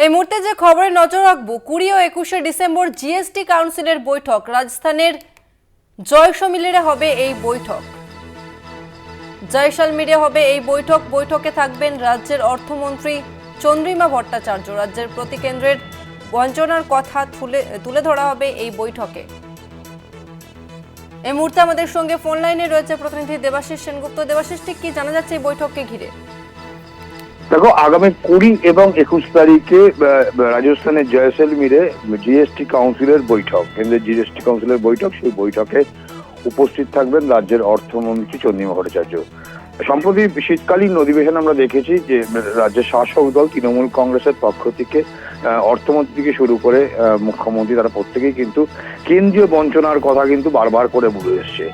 এই মুহূর্তে যে খবরে নজর রাখবো 20 ও 21 ডিসেম্বর জিএসটি কাউন্সিলের বৈঠক। রাজস্থানের জয়সলমীরে হবে এই বৈঠক। জয়সলমীরে হবে এই বৈঠক। বৈঠকে থাকবেন রাজ্যের অর্থমন্ত্রী চন্দ্রিমা ভট্টাচার্য। রাজ্যের প্রতি কেন্দ্রের বঞ্চনার কথা তুলে ধরা হবে এই বৈঠকে। এই মুহূর্তে আমাদের সঙ্গে ফোন লাইনে রয়েছে প্রতিনিধি দেবাশিস সেনগুপ্ত। দেবাশিস, ঠিক কি জানা যাচ্ছে এই বৈঠককে ঘিরে? দেখো, আগামী 20 এবং 21 তারিখে রাজস্থানের জয়সলমীরে জিএসটি কাউন্সিলের বৈঠক, কেন্দ্রের জিএসটি কাউন্সিলের বৈঠক। সেই বৈঠকে উপস্থিত থাকবেন রাজ্যের অর্থমন্ত্রী চন্দ্রিমা ভট্টাচার্য। সম্প্রতি শীতকালীন অধিবেশন আমরা দেখেছি যে রাজ্যের শাসক দল তৃণমূল কংগ্রেসের পক্ষ থেকে অর্থমন্ত্রী থেকে শুরু করে মুখ্যমন্ত্রী, তারা প্রত্যেকেই কিন্তু কেন্দ্রীয় বঞ্চনার কথা কিন্তু বারবার করে বলে এসছে।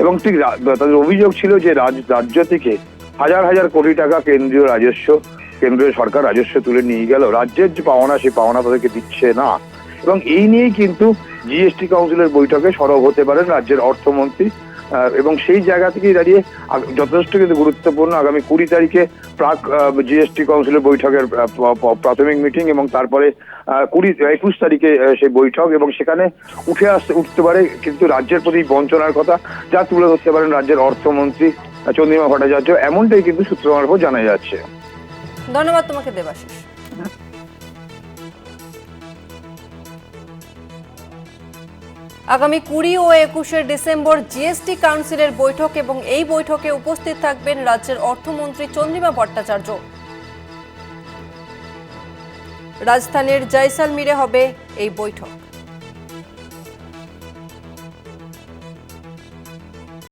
এবং ঠিক তাদের অভিযোগ ছিল যে রাজ্য থেকে হাজার হাজার কোটি টাকা কেন্দ্রীয় সরকার রাজস্ব তুলে নিয়ে গেল, রাজ্যের যে পাওনা সেই পাওনা তাদেরকে দিচ্ছে না। এবং এই নিয়েই কিন্তু জিএসটি কাউন্সিলের বৈঠকে সরব হতে পারেন রাজ্যের অর্থমন্ত্রী। এবং সেই জায়গা থেকেই দাঁড়িয়ে যথেষ্ট কিন্তু গুরুত্বপূর্ণ আগামী 20 তারিখে প্রাক জিএসটি কাউন্সিলের বৈঠকের প্রাথমিক মিটিং, এবং তারপরে 21 তারিখে সেই বৈঠক। এবং সেখানে উঠতে পারে কিন্তু রাজ্যের প্রতি বঞ্চনার কথা, যা তুলে ধরতে পারেন রাজ্যের অর্থমন্ত্রী চন্দ্রিমা ভট্টাচার্য। এমনটাই কিন্তু সূত্র মারফত জানা যাচ্ছে। ধন্যবাদ তোমাকে দেবাশিস। আগামী 20 ও 21 ডিসেম্বর জিএসটি কাউন্সিলের বৈঠক, এবং এই বৈঠকে উপস্থিত থাকবেন রাজ্যের অর্থমন্ত্রী চন্দ্রিমা ভট্টাচার্য। রাজস্থানের জয়সলমীরে হবে এই বৈঠক।